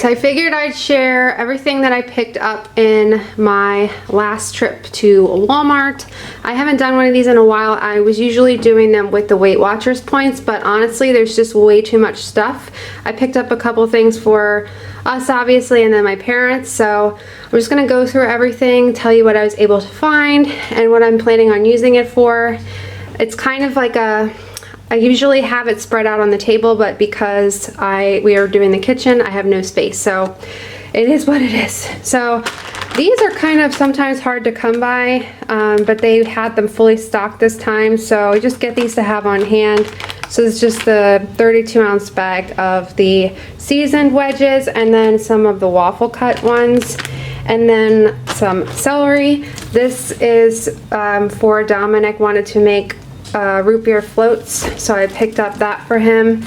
I figured I'd share everything that I picked up in my last trip to Walmart. I haven't done one of these in a while. I was usually doing them with the Weight Watchers points, but honestly, there's just way too much stuff. I picked up a couple things for us, obviously, and then my parents, so I'm just gonna go through everything, tell you what I was able to find, and what I'm planning on using it for. It's kind of like I usually have it spread out on the table, but because we are doing the kitchen, I have no space, so it is what it is. So these are kind of sometimes hard to come by, but they had them fully stocked this time, so just get these to have on hand. So it's just the 32-ounce bag of the seasoned wedges, and then some of the waffle cut ones, and then some celery. This is for Dominik, wanted to make root beer floats, so I picked up that for him.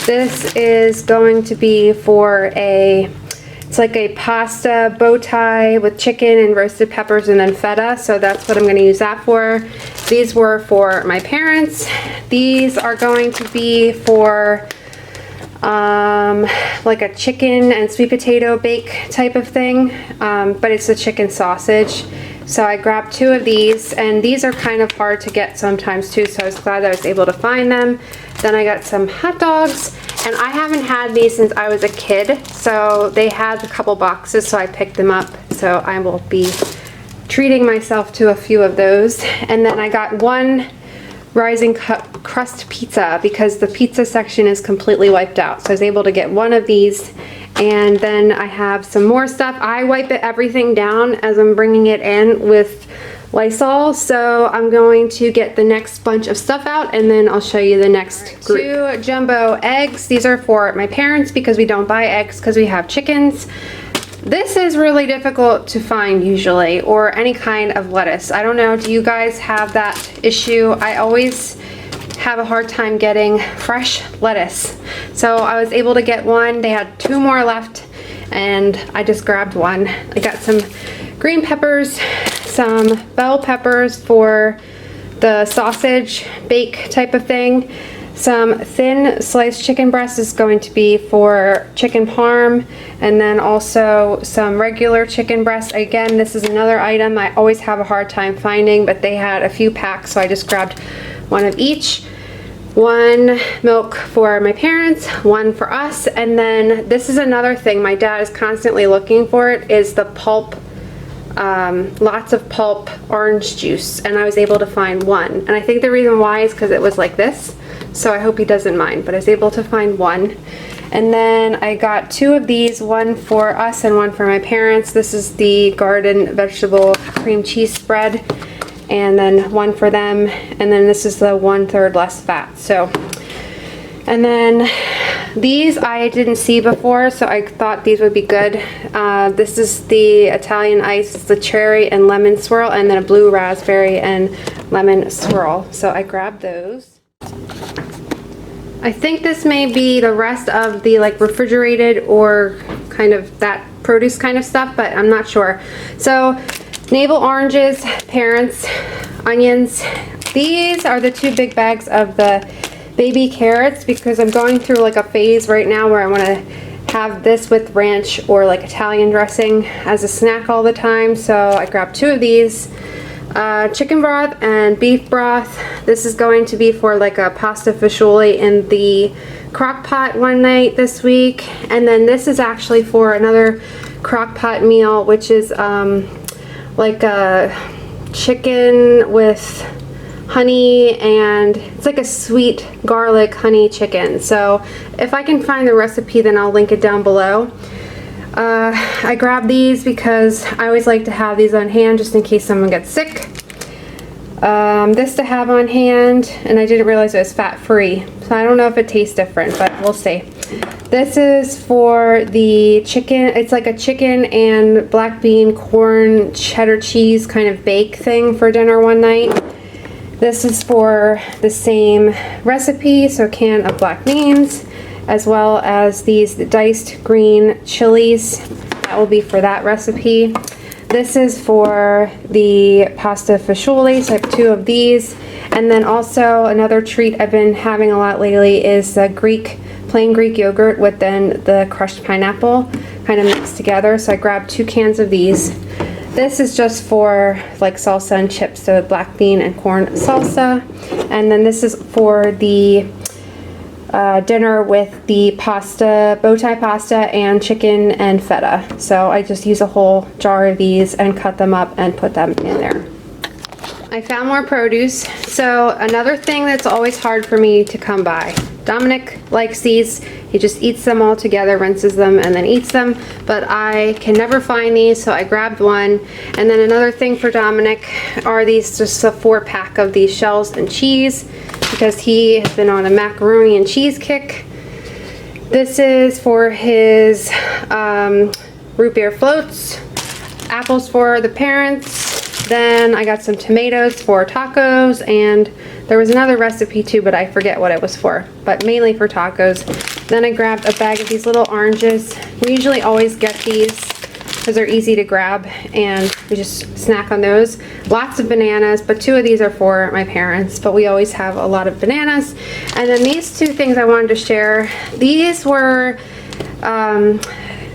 This is going to be for it's like a pasta bow tie with chicken and roasted peppers and then feta, so that's what I'm going to use that for. These were for my parents. These are going to be for like a chicken and sweet potato bake type of thing, but it's a chicken sausage. So I grabbed 2 of these, and these are kind of hard to get sometimes too, so I was glad that I was able to find them. Then I got some hot dogs, and I haven't had these since I was a kid, so they had a couple boxes, so I picked them up. So I will be treating myself to a few of those. And then I got 1 rising crust pizza because the pizza section is completely wiped out, so I was able to get 1 of these. And then I have some more stuff. I wipe everything down as I'm bringing it in with Lysol, so I'm going to get the next bunch of stuff out, and then I'll show you the next group. 2 jumbo eggs. These are for my parents because we don't buy eggs because we have chickens. This is really difficult to find usually, or any kind of lettuce. I don't know, do you guys have that issue? I always have a hard time getting fresh lettuce. So I was able to get 1. They had 2 more left, and I just grabbed 1. I got some green peppers, some bell peppers for the sausage bake type of thing. Some thin sliced chicken breast is going to be for chicken parm, and then also some regular chicken breast. Again, this is another item I always have a hard time finding, but they had a few packs, so I just grabbed 1 of each. 1 milk for my parents, 1 for us, and then this is another thing my dad is constantly looking for, it is the pulp, lots of pulp orange juice, and I was able to find 1, and I think the reason why is because it was like this, so I hope he doesn't mind, but I was able to find 1. And then I got 2 of these, 1 for us and 1 for my parents. This is the garden vegetable cream cheese spread, and then 1 for them, and then this is the 1/3 less fat. So, and then these I didn't see before, so I thought these would be good. This is the Italian ice, it's the cherry and lemon swirl, and then a blue raspberry and lemon swirl. So I grabbed those. I think this may be the rest of the like refrigerated or kind of that produce kind of stuff, but I'm not sure. So navel oranges, parents, onions. These are the 2 big bags of the baby carrots because I'm going through like a phase right now where I want to have this with ranch or like Italian dressing as a snack all the time. So I grabbed 2 of these. Chicken broth and beef broth. This is going to be for like a pasta fagioli in the crock pot one night this week. And then this is actually for another crock pot meal, which is like a chicken with honey, and it's like a sweet garlic honey chicken. So if I can find the recipe, then I'll link it down below. I grabbed these because I always like to have these on hand just in case someone gets sick. This to have on hand, and I didn't realize it was fat-free, so I don't know if it tastes different, but we'll see. This is for the chicken. It's like a chicken and black bean corn cheddar cheese kind of bake thing for dinner one night. This is for the same recipe, so a can of black beans, as well as these diced green chilies. That will be for that recipe. This is for the pasta fagioli, so I have 2 of these. And then also another treat I've been having a lot lately is the Greek plain Greek yogurt with then the crushed pineapple kind of mixed together. So I grabbed 2 cans of these. This is just for like salsa and chips, so black bean and corn salsa. And then this is for the dinner with the pasta, bow tie pasta, and chicken and feta. So I just use a whole jar of these and cut them up and put them in there. I found more produce. So another thing that's always hard for me to come by. Dominik likes these. He just eats them all together, rinses them, and then eats them. But I can never find these, so I grabbed one. And then another thing for Dominik are these, just a 4-pack of these shells and cheese, because he has been on a macaroni and cheese kick. This is for his root beer floats, apples for the parents. Then I got some tomatoes for tacos, and there was another recipe too, but I forget what it was for, but mainly for tacos. Then I grabbed a bag of these little oranges. We usually always get these because they're easy to grab, and we just snack on those. Lots of bananas, but 2 of these are for my parents, but we always have a lot of bananas. And then these 2 things I wanted to share. These are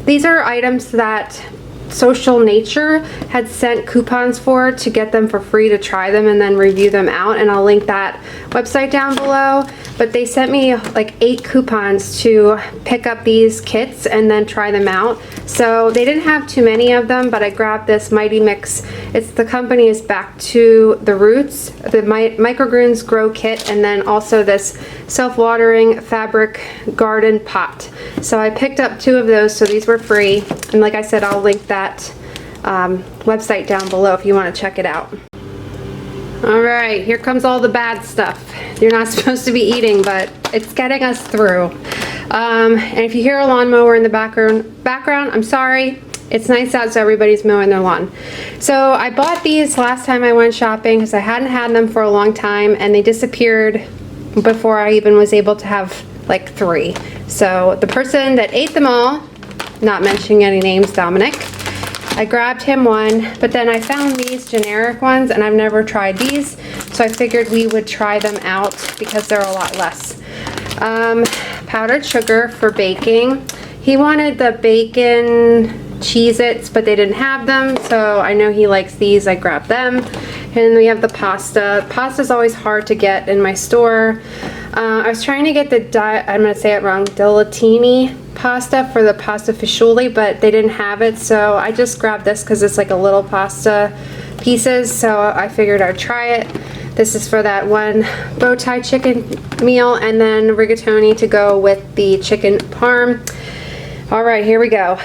items that Social Nature had sent coupons for to get them for free to try them and then review them out, and I'll link that website down below. But they sent me like 8 coupons to pick up these kits and then try them out. So they didn't have too many of them, but I grabbed this Mighty Mix. The company is Back to the Roots, the Microgreens Grow Kit, and then also this self-watering fabric garden pot. So I picked up 2 of those, so these were free. And like I said, I'll link that website down below if you want to check it out. All right, here comes all the bad stuff you're not supposed to be eating, but it's getting us through. And if you hear a lawnmower in the background, I'm sorry. It's nice out, so everybody's mowing their lawn. So I bought these last time I went shopping because I hadn't had them for a long time, and they disappeared before I even was able to have like 3. So the person that ate them all, not mentioning any names, Dominik, I grabbed him one, but then I found these generic ones, and I've never tried these, so I figured we would try them out because they're a lot less. Powdered sugar for baking. He wanted the bacon Cheez-Its, but they didn't have them, so I know he likes these. I grabbed them. And we have the pasta. Pasta's always hard to get in my store. I was trying to get the, I'm going to say it wrong, Delatini pasta for the pasta fagioli, but they didn't have it, so I just grabbed this because it's like a little pasta pieces, so I figured I'd try it. This is for that one bow tie chicken meal, and then rigatoni to go with the chicken parm. All right, here we go.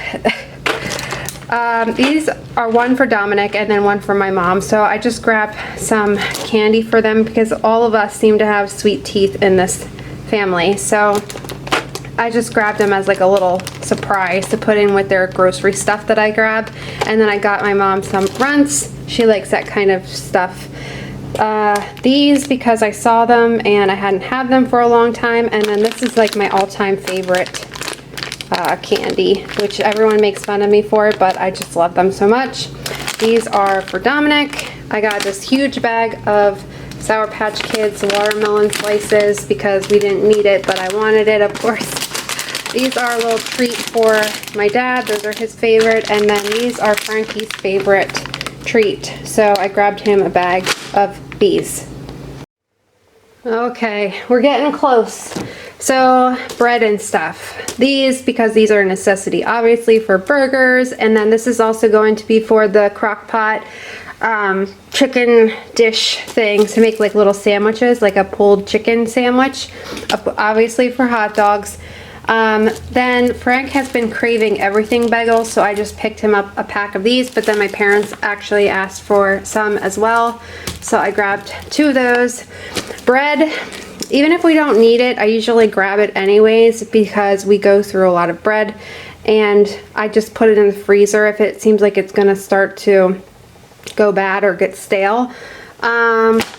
These are one for Dominik and then one for my mom. So I just grabbed some candy for them because all of us seem to have sweet teeth in this family. So I just grabbed them as like a little surprise to put in with their grocery stuff that I grabbed. And then I got my mom some Runts. She likes that kind of stuff. These because I saw them and I hadn't had them for a long time. And then this is like my all-time favorite candy, which everyone makes fun of me for, but I just love them so much. These are for Dominik. I got this huge bag of Sour Patch Kids watermelon slices because we didn't need it, but I wanted it, of course. These are a little treat for my dad. Those are his favorite. And then these are Frankie's favorite treat. So I grabbed him a bag of these. Okay, we're getting close. So bread and stuff. These, because these are a necessity, obviously, for burgers. And then this is also going to be for the crock pot chicken dish thing to make like little sandwiches, like a pulled chicken sandwich, obviously for hot dogs. Then Frank has been craving everything bagels, so I just picked him up a pack of these, but then my parents actually asked for some as well, so I grabbed 2 of those. Bread, even if we don't need it, I usually grab it anyways because we go through a lot of bread, and I just put it in the freezer if it seems like it's gonna start to go bad or get stale.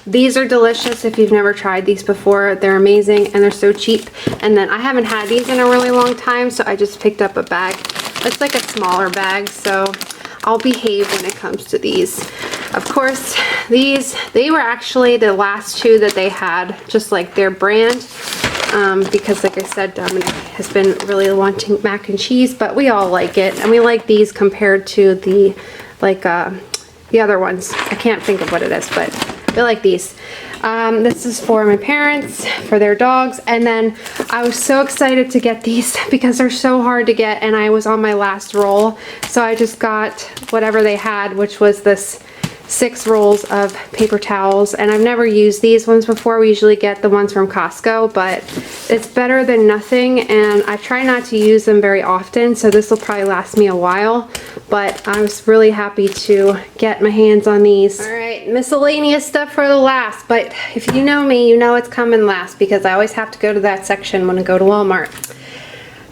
These are delicious if you've never tried these before. They're amazing and they're so cheap. And then I haven't had these in a really long time, so I just picked up a bag. It's like a smaller bag, so I'll behave when it comes to these. Of course, they were actually the last 2 that they had, just like their brand. because like I said, Dominik has been really wanting mac and cheese, but we all like it, and we like these compared to the the other ones. I can't think of what it is, but we like these. This is for my parents, for their dogs, and then I was so excited to get these because they're so hard to get, and I was on my last roll, so I just got whatever they had, which was this 6 rolls of paper towels, and I've never used these ones before. We usually get the ones from Costco, but it's better than nothing, and I try not to use them very often, so this will probably last me a while, but I was really happy to get my hands on these. All right, miscellaneous stuff for the last, but if you know me, you know it's coming last because I always have to go to that section when I go to Walmart.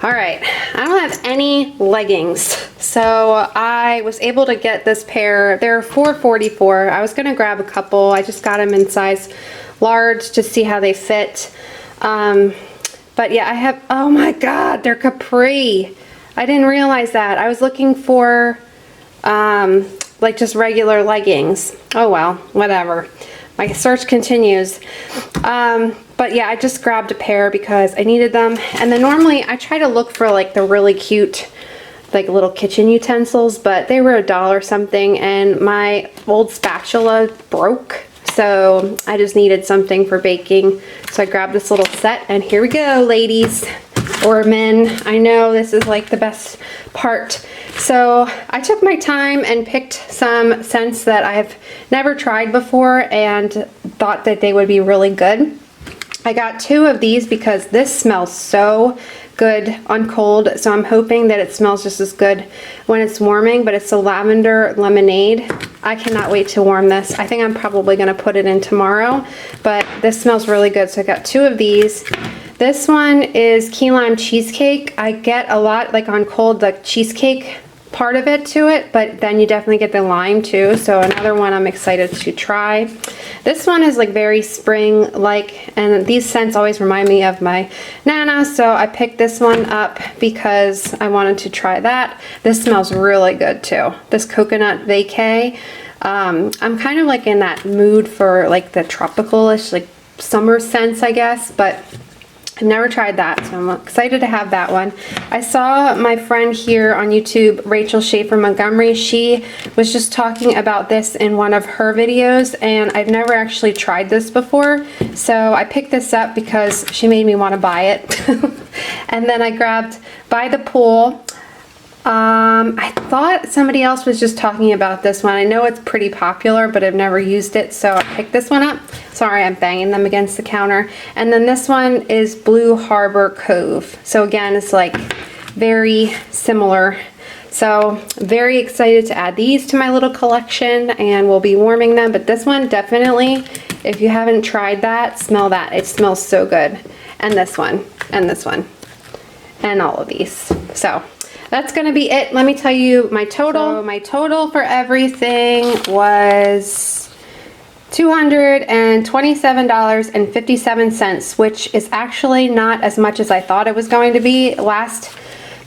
All right, I don't have any leggings, so I was able to get this pair. They're $4.44. I was gonna grab a couple. I just got them in size large to see how they fit. But yeah, I have, oh my God, they're capri. I didn't realize that. I was looking for like just regular leggings. Oh well, whatever. My search continues. But yeah, I just grabbed a pair because I needed them. And then normally I try to look for like the really cute, like little kitchen utensils, but they were $1 something, and my old spatula broke. So I just needed something for baking. So I grabbed this little set, and here we go, ladies or men. I know this is like the best part. So I took my time and picked some scents that I've never tried before and thought that they would be really good. I got 2 of these because this smells so good on cold, so I'm hoping that it smells just as good when it's warming, but it's a lavender lemonade. I cannot wait to warm this. I think I'm probably going to put it in tomorrow, but this smells really good, so I got 2 of these. This one is key lime cheesecake. I get a lot, like on cold, the cheesecake part of it to it, but then you definitely get the lime too, so another one I'm excited to try. This one is like very spring like, and these scents always remind me of my Nana, so I picked this one up because I wanted to try that. This smells really good too, this coconut vacay. I'm kind of like in that mood for like the tropical-ish, like summer scents, I guess, but I've never tried that, so I'm excited to have that one. I saw my friend here on YouTube, Rachel Schaefer Montgomery. She was just talking about this in one of her videos, and I've never actually tried this before. So I picked this up because she made me want to buy it. And then I grabbed By the Pool. I thought somebody else was just talking about this one. I know it's pretty popular, but I've never used it, so I picked this one up. Sorry, I'm banging them against the counter. And then this one is Blue Harbor Cove. So again, it's like very similar. So very excited to add these to my little collection, and we'll be warming them. But this one, definitely, if you haven't tried that, smell that. It smells so good. And this one, and this one, and all of these. So that's gonna be it. Let me tell you my total. So my total for everything was $227.57, which is actually not as much as I thought it was going to be. Last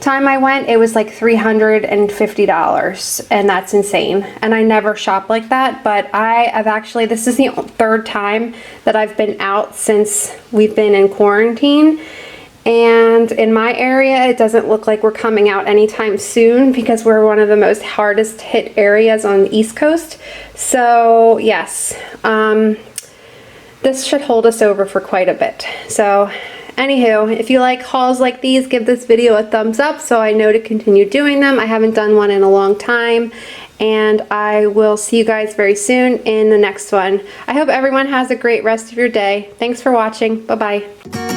time I went, it was like $350, and that's insane. And I never shop like that, but I have actually, this is the 3rd time that I've been out since we've been in quarantine. And in my area, it doesn't look like we're coming out anytime soon because we're one of the most hardest hit areas on the East Coast. So yes, this should hold us over for quite a bit. So anywho, if you like hauls like these, give this video a thumbs up so I know to continue doing them. I haven't done one in a long time. And I will see you guys very soon in the next one. I hope everyone has a great rest of your day. Thanks for watching. Bye-bye.